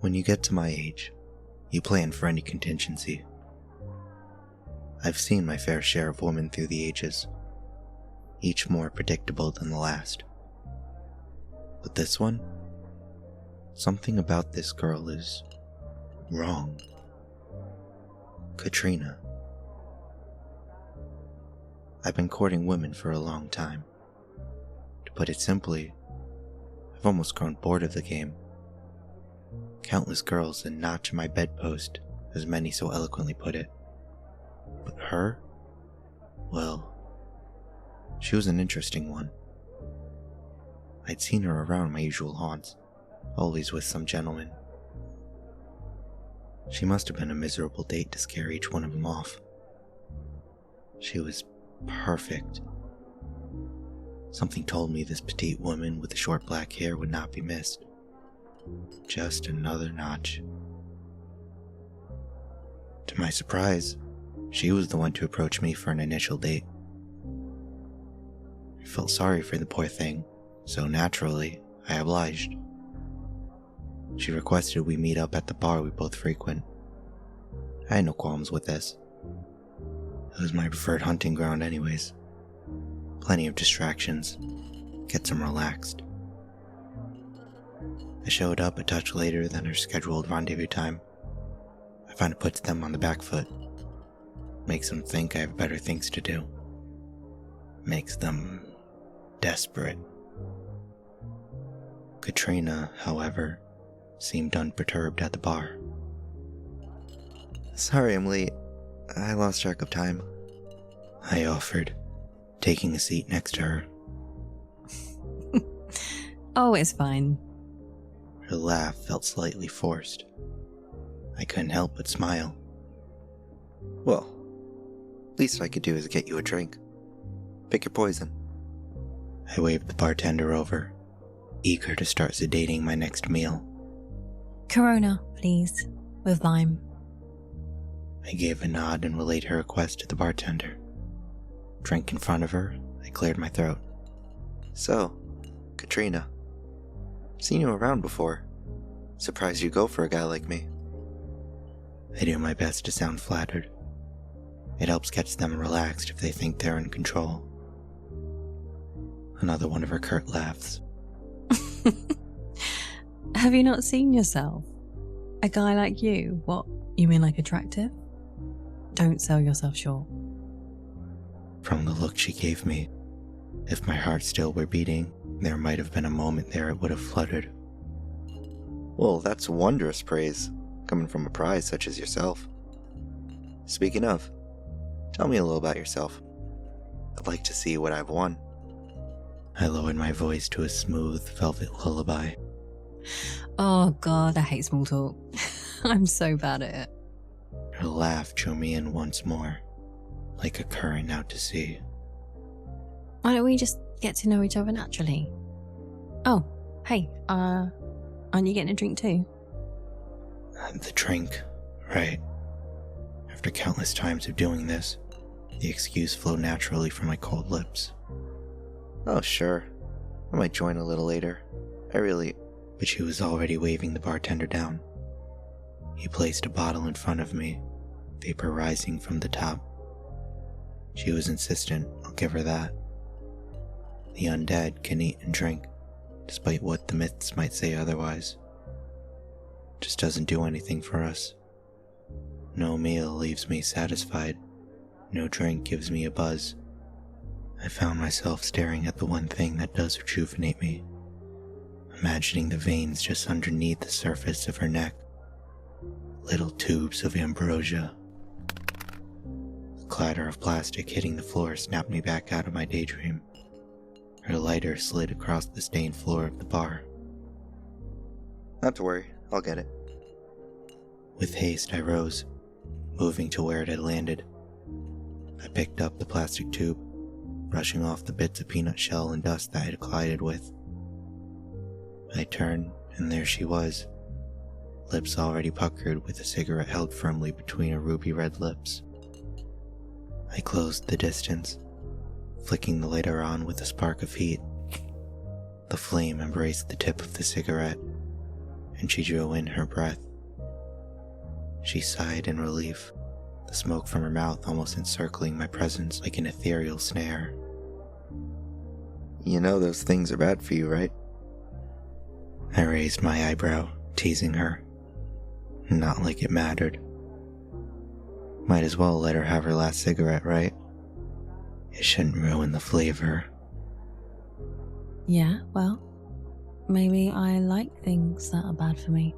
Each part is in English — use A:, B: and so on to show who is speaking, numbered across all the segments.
A: When you get to my age, you plan for any contingency. I've seen my fair share of women through the ages, each more predictable than the last. But this one? Something about this girl is wrong. Katrina. I've been courting women for a long time. To put it simply, I've almost grown bored of the game. Countless girls and not to my bedpost, as many so eloquently put it. But her? Well, she was an interesting one. I'd seen her around my usual haunts, always with some gentleman. She must have been a miserable date to scare each one of them off. She was perfect. Something told me this petite woman with the short black hair would not be missed. Just another notch. To my surprise, she was the one to approach me for an initial date. I felt sorry for the poor thing, so naturally, I obliged. She requested we meet up at the bar we both frequent. I had no qualms with this. It was my preferred hunting ground anyways. Plenty of distractions. Gets them relaxed. I showed up a touch later than our scheduled rendezvous time. I find it puts them on the back foot. Makes them think I have better things to do. Makes them desperate. Katrina, however, seemed unperturbed at the bar. Sorry I'm late. I lost track of time, I offered, taking a seat next to her.
B: Oh, it's fine.
A: Her laugh felt slightly forced. I couldn't help but smile. Well, least I could do is get you a drink. Pick your poison. I waved the bartender over, eager to start sedating my next meal.
B: Corona, please, with lime.
A: I gave a nod and relayed her request to the bartender. Drank in front of her, I cleared my throat. So, Katrina, seen you around before. Surprised you go for a guy like me. I do my best to sound flattered. It helps catch them relaxed if they think they're in control. Another one of her curt laughs.
B: Have you not seen yourself? A guy like you? What, you mean like attractive? Don't sell yourself short.
A: From the look she gave me, if my heart still were beating, there might have been a moment there it would have fluttered. Well, that's wondrous praise, coming from a prize such as yourself. Speaking of, tell me a little about yourself. I'd like to see what I've won. I lowered my voice to a smooth velvet lullaby.
B: Oh god, I hate small talk. I'm so bad at it.
A: Her laugh drew me in once more, like a current out to sea.
B: Why don't we just get to know each other naturally? Oh, hey, aren't you getting a drink too?
A: The drink, right. After countless times of doing this, the excuse flowed naturally from my cold lips. Oh, sure. I might join a little later. But she was already waving the bartender down. He placed a bottle in front of me, vapor rising from the top. She was insistent, I'll give her that. The undead can eat and drink, despite what the myths might say otherwise. Just doesn't do anything for us. No meal leaves me satisfied. No drink gives me a buzz. I found myself staring at the one thing that does rejuvenate me, imagining the veins just underneath the surface of her neck. Little tubes of ambrosia. The clatter of plastic hitting the floor snapped me back out of my daydream. Her lighter slid across the stained floor of the bar. Not to worry, I'll get it. With haste, I rose, moving to where it had landed. I picked up the plastic tube, brushing off the bits of peanut shell and dust that I had collided with. I turned, and there she was, lips already puckered with a cigarette held firmly between her ruby red lips. I closed the distance, flicking the lighter on with a spark of heat. The flame embraced the tip of the cigarette, and she drew in her breath. She sighed in relief, the smoke from her mouth almost encircling my presence like an ethereal snare. You know those things are bad for you, right? I raised my eyebrow, teasing her. Not like it mattered. Might as well let her have her last cigarette, right? It shouldn't ruin the flavor.
B: Yeah, well, maybe I like things that are bad for me.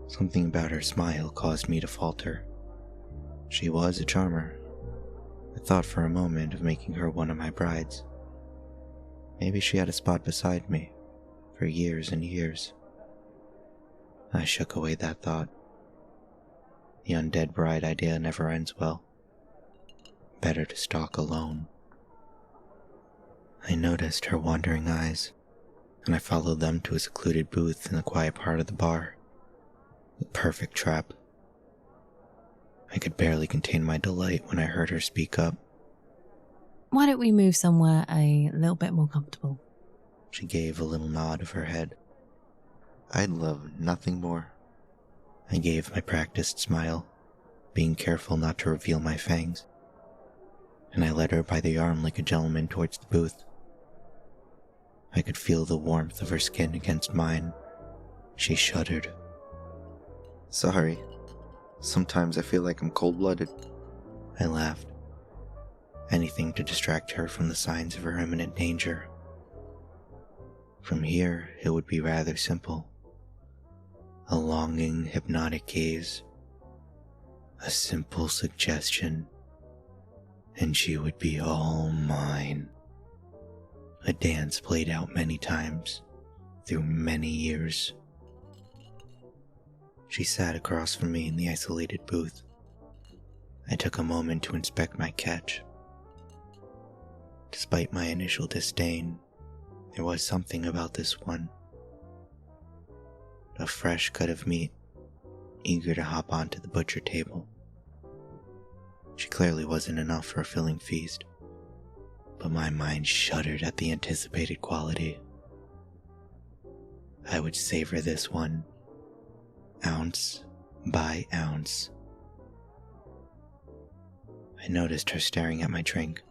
A: Something about her smile caused me to falter. She was a charmer. I thought for a moment of making her one of my brides. Maybe she had a spot beside me for years and years. I shook away that thought. The undead bride idea never ends well. Better to stalk alone. I noticed her wandering eyes, and I followed them to a secluded booth in the quiet part of the bar. The perfect trap. I could barely contain my delight when I heard her speak up.
B: Why don't we move somewhere a little bit more comfortable?
A: She gave a little nod of her head. I'd love nothing more. I gave my practiced smile, being careful not to reveal my fangs, and I led her by the arm like a gentleman towards the booth. I could feel the warmth of her skin against mine. She shuddered. Sorry. Sometimes I feel like I'm cold-blooded. I laughed. Anything to distract her from the signs of her imminent danger. From here, it would be rather simple. A longing, hypnotic gaze. A simple suggestion. And she would be all mine. A dance played out many times, through many years. She sat across from me in the isolated booth. I took a moment to inspect my catch. Despite my initial disdain, there was something about this one. A fresh cut of meat, eager to hop onto the butcher table. She clearly wasn't enough for a filling feast, but my mind shuddered at the anticipated quality. I would savor this one, ounce by ounce. I noticed her staring at my drink.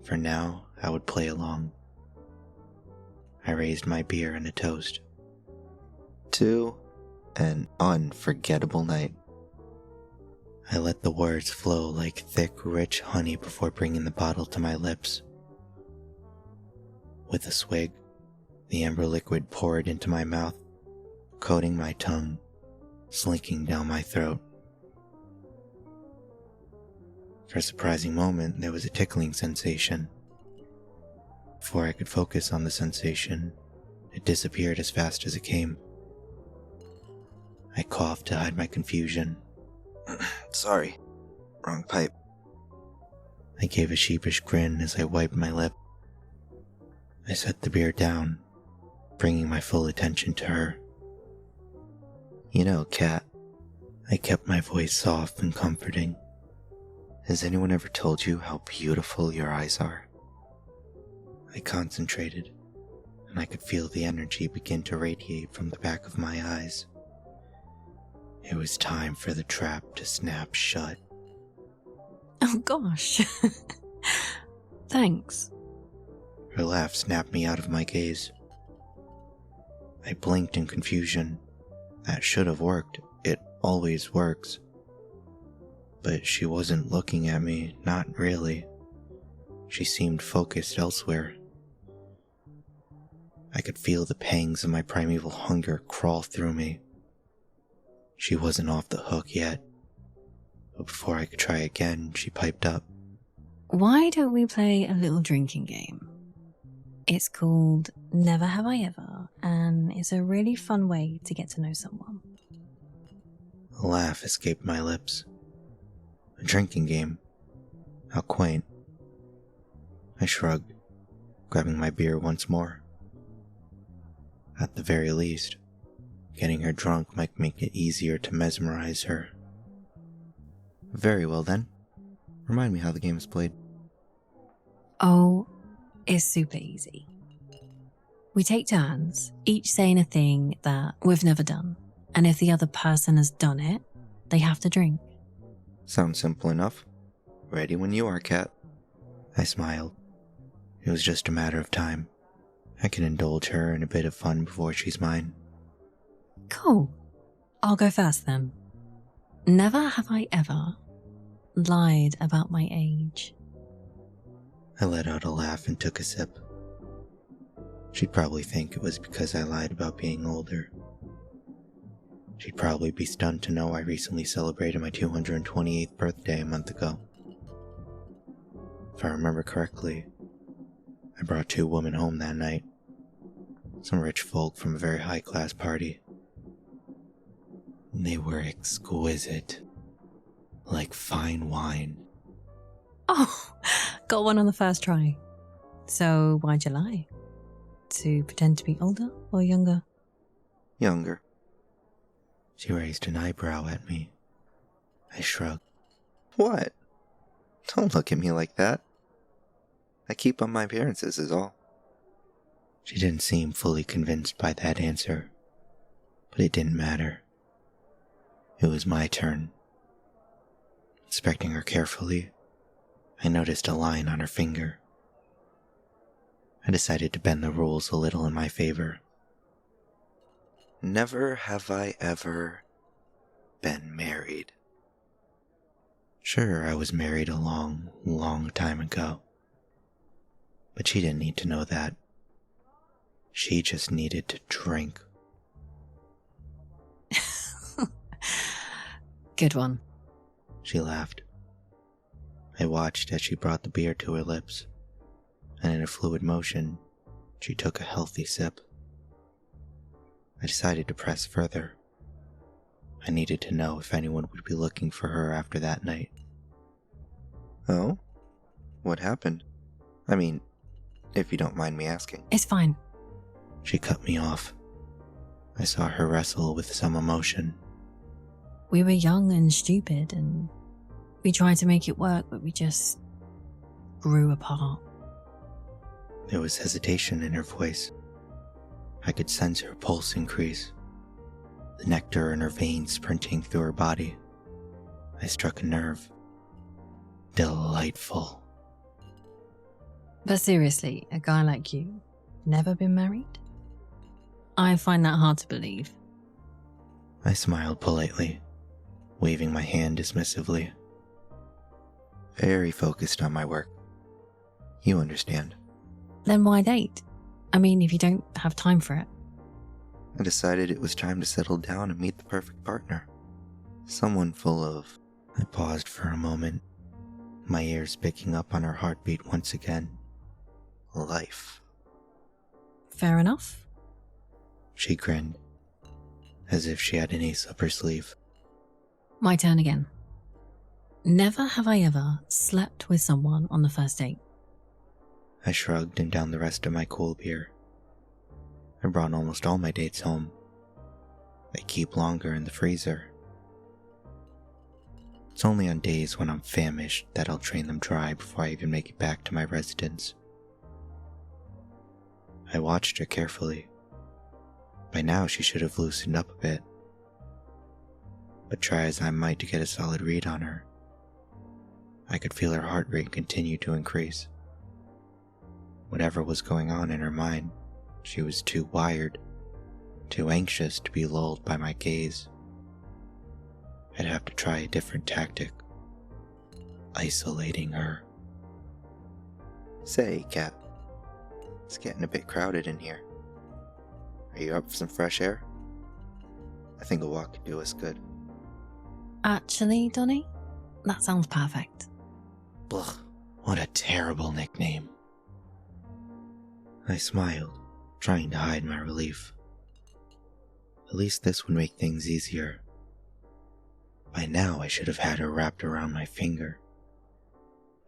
A: For now, I would play along. I raised my beer in a toast. To an unforgettable night. I let the words flow like thick, rich honey before bringing the bottle to my lips. With a swig, the amber liquid poured into my mouth, coating my tongue, slinking down my throat. For a surprising moment, there was a tickling sensation. Before I could focus on the sensation, it disappeared as fast as it came. I coughed to hide my confusion. Sorry, wrong pipe. I gave a sheepish grin as I wiped my lip. I set the beer down, bringing my full attention to her. You know, Kat, I kept my voice soft and comforting. Has anyone ever told you how beautiful your eyes are? I concentrated, and I could feel the energy begin to radiate from the back of my eyes. It was time for the trap to snap shut.
B: Oh gosh. Thanks.
A: Her laugh snapped me out of my gaze. I blinked in confusion. That should have worked. It always works. But she wasn't looking at me, not really. She seemed focused elsewhere. I could feel the pangs of my primeval hunger crawl through me. She wasn't off the hook yet, but before I could try again, she piped up.
B: Why don't we play a little drinking game? It's called Never Have I Ever, and it's a really fun way to get to know someone.
A: A laugh escaped my lips. A drinking game? How quaint. I shrugged, grabbing my beer once more. At the very least, getting her drunk might make it easier to mesmerize her. Very well then. Remind me how the game is played.
B: Oh, it's super easy. We take turns, each saying a thing that we've never done. And if the other person has done it, they have to drink.
A: Sounds simple enough. Ready when you are, Kat. I smiled. It was just a matter of time. I can indulge her in a bit of fun before she's mine.
B: Cool. I'll go first then. Never have I ever lied about my age.
A: I let out a laugh and took a sip. She'd probably think it was because I lied about being older. She'd probably be stunned to know I recently celebrated my 228th birthday a month ago. If I remember correctly, I brought 2 women home that night. Some rich folk from a very high-class party. They were exquisite, like fine wine.
B: Oh, got one on the first try. So why'd you lie? To pretend to be older or younger?
A: Younger. She raised an eyebrow at me. I shrugged. What? Don't look at me like that. I keep up my appearances is all. She didn't seem fully convinced by that answer, but it didn't matter. It was my turn. Inspecting her carefully, I noticed a line on her finger. I decided to bend the rules a little in my favor. Never have I ever been married. Sure, I was married a long, long time ago. But she didn't need to know that. She just needed to drink.
B: Good one.
A: She laughed. I watched as she brought the beer to her lips, and in a fluid motion, she took a healthy sip. I decided to press further. I needed to know if anyone would be looking for her after that night. Oh? What happened? I mean, if you don't mind me asking.
B: It's fine.
A: She cut me off. I saw her wrestle with some emotion.
B: We were young and stupid, and we tried to make it work, but we just grew apart.
A: There was hesitation in her voice. I could sense her pulse increase, the nectar in her veins sprinting through her body. I struck a nerve. Delightful.
B: But seriously, a guy like you, never been married? I find that hard to believe.
A: I smiled politely, waving my hand dismissively. Very focused on my work. You understand.
B: Then why date? I mean, if you don't have time for it.
A: I decided it was time to settle down and meet the perfect partner. Someone full of... I paused for a moment, my ears picking up on her heartbeat once again. Life.
B: Fair enough.
A: She grinned, as if she had an ace up her sleeve.
B: My turn again. Never have I ever slept with someone on the first date.
A: I shrugged and downed the rest of my cool beer. I brought almost all my dates home. They keep longer in the freezer. It's only on days when I'm famished that I'll drain them dry before I even make it back to my residence. I watched her carefully. By now she should have loosened up a bit. But try as I might to get a solid read on her, I could feel her heart rate continue to increase. Whatever was going on in her mind, she was too wired, too anxious to be lulled by my gaze. I'd have to try a different tactic. Isolating her. Say, Kat, it's getting a bit crowded in here. Are you up for some fresh air? I think a walk could do us good.
B: Actually, Donnie, that sounds perfect.
A: Ugh, what a terrible nickname. I smiled, trying to hide my relief. At least this would make things easier. By now I should have had her wrapped around my finger.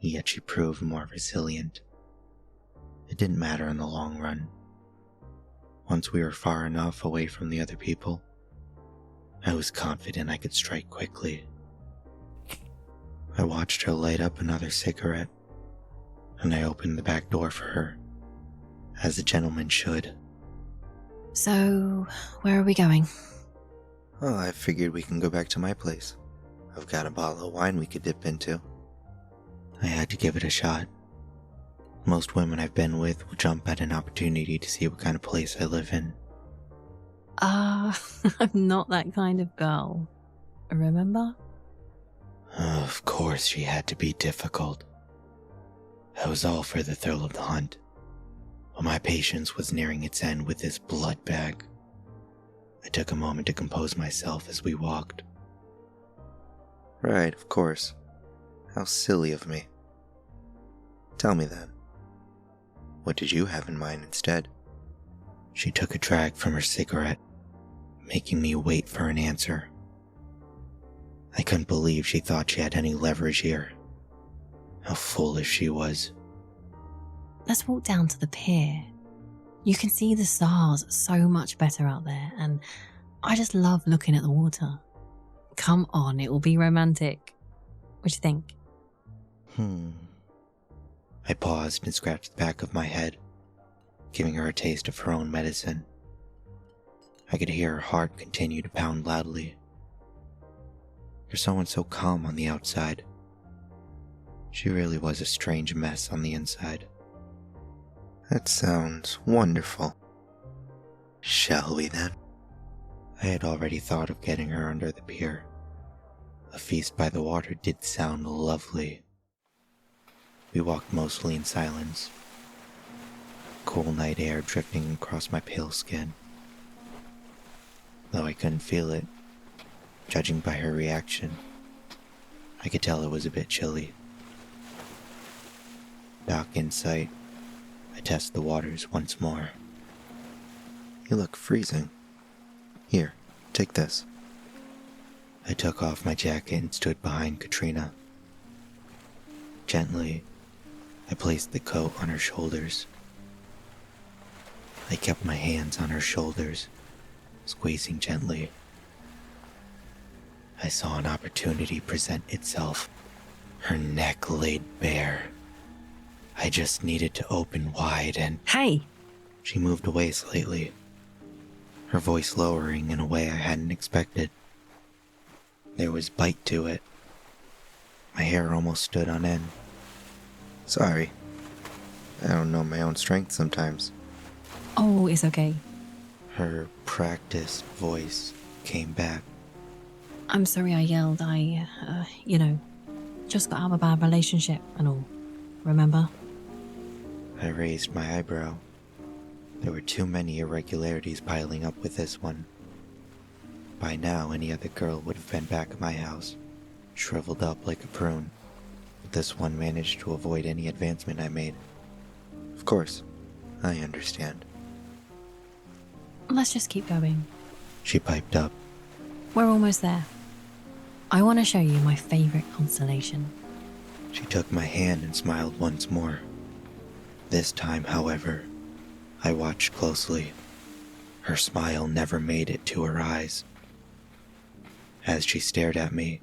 A: Yet she proved more resilient. It didn't matter in the long run. Once we were far enough away from the other people, I was confident I could strike quickly. I watched her light up another cigarette, and I opened the back door for her, as a gentleman should.
B: So, where are we going?
A: Oh, I figured we can go back to my place. I've got a bottle of wine we could dip into. I had to give it a shot. Most women I've been with will jump at an opportunity to see what kind of place I live in.
B: I'm not that kind of girl. Remember?
A: Of course she had to be difficult. I was all for the thrill of the hunt, but my patience was nearing its end with this blood bag. I took a moment to compose myself as we walked. Right, of course. How silly of me. Tell me then. What did you have in mind instead? She took a drag from her cigarette, making me wait for an answer. I couldn't believe she thought she had any leverage here. How foolish she was.
B: Let's walk down to the pier. You can see the stars so much better out there, and I just love looking at the water. Come on, it will be romantic. What do you think?
A: I paused and scratched the back of my head, giving her a taste of her own medicine. I could hear her heart continue to pound loudly. There's someone so calm on the outside. She really was a strange mess on the inside. That sounds wonderful. Shall we then? I had already thought of getting her under the pier. A feast by the water did sound lovely. We walked mostly in silence, cool night air drifting across my pale skin. Though I couldn't feel it, judging by her reaction, I could tell it was a bit chilly. Dock in sight, I test the waters once more. You look freezing. Here, take this. I took off my jacket and stood behind Katrina. Gently, I placed the coat on her shoulders. I kept my hands on her shoulders, squeezing gently. I saw an opportunity present itself. Her neck laid bare. I just needed to open wide and...
B: Hey!
A: She moved away slightly, her voice lowering in a way I hadn't expected. There was bite to it. My hair almost stood on end. Sorry. I don't know my own strength sometimes.
B: Oh, it's okay.
A: Her practiced voice came back.
B: I'm sorry I yelled. Just got out of a bad relationship and all. Remember?
A: I raised my eyebrow. There were too many irregularities piling up with this one. By now, any other girl would have been back at my house, shriveled up like a prune. But this one managed to avoid any advancement I made. Of course, I understand.
B: Let's just keep going.
A: She piped up.
B: We're almost there. I want to show you my favorite constellation.
A: She took my hand and smiled once more. This time, however, I watched closely. Her smile never made it to her eyes. As she stared at me,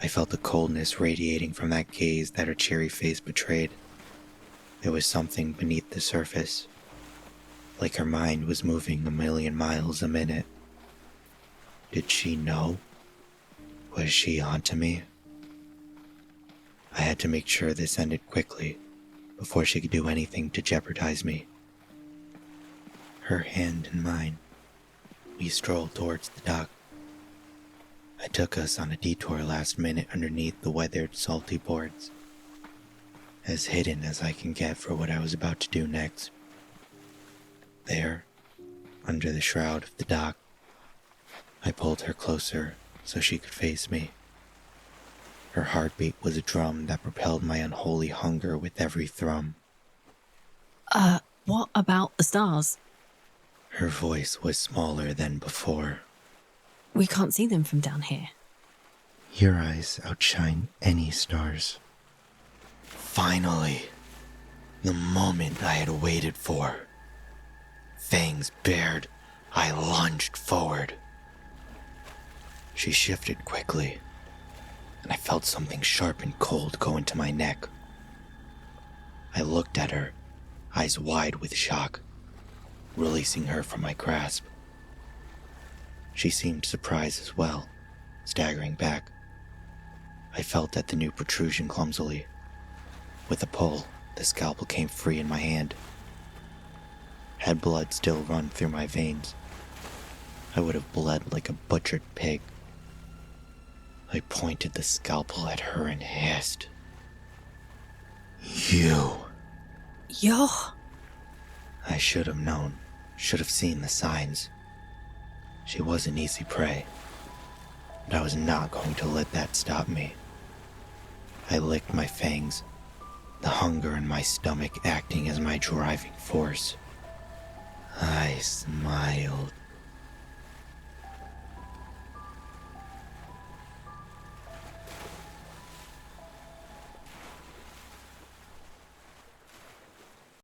A: I felt the coldness radiating from that gaze that her cherry face betrayed. There was something beneath the surface, like her mind was moving 1,000,000 miles a minute. Did she know? Was she onto me? I had to make sure this ended quickly, before she could do anything to jeopardize me. Her hand in mine, we strolled towards the dock. I took us on a detour last minute underneath the weathered, salty boards, as hidden as I can get for what I was about to do next. There, under the shroud of the dock, I pulled her closer so she could face me. Her heartbeat was a drum that propelled my unholy hunger with every thrum.
B: What about the stars?
A: Her voice was smaller than before.
B: We can't see them from down here.
A: Your eyes outshine any stars. Finally, the moment I had waited for. Fangs bared, I lunged forward. She shifted quickly, and I felt something sharp and cold go into my neck. I looked at her, eyes wide with shock. releasing her from my grasp. She seemed surprised as well, staggering back. I felt at the new protrusion clumsily. With a pull, the scalpel came free in my hand. Had blood still run through my veins, I would have bled like a butchered pig. I pointed the scalpel at her and hissed, "You!"
B: Yo!
A: I should have known, should have seen the signs. She was an easy prey, but I was not going to let that stop me. I licked my fangs, the hunger in my stomach acting as my driving force. I smiled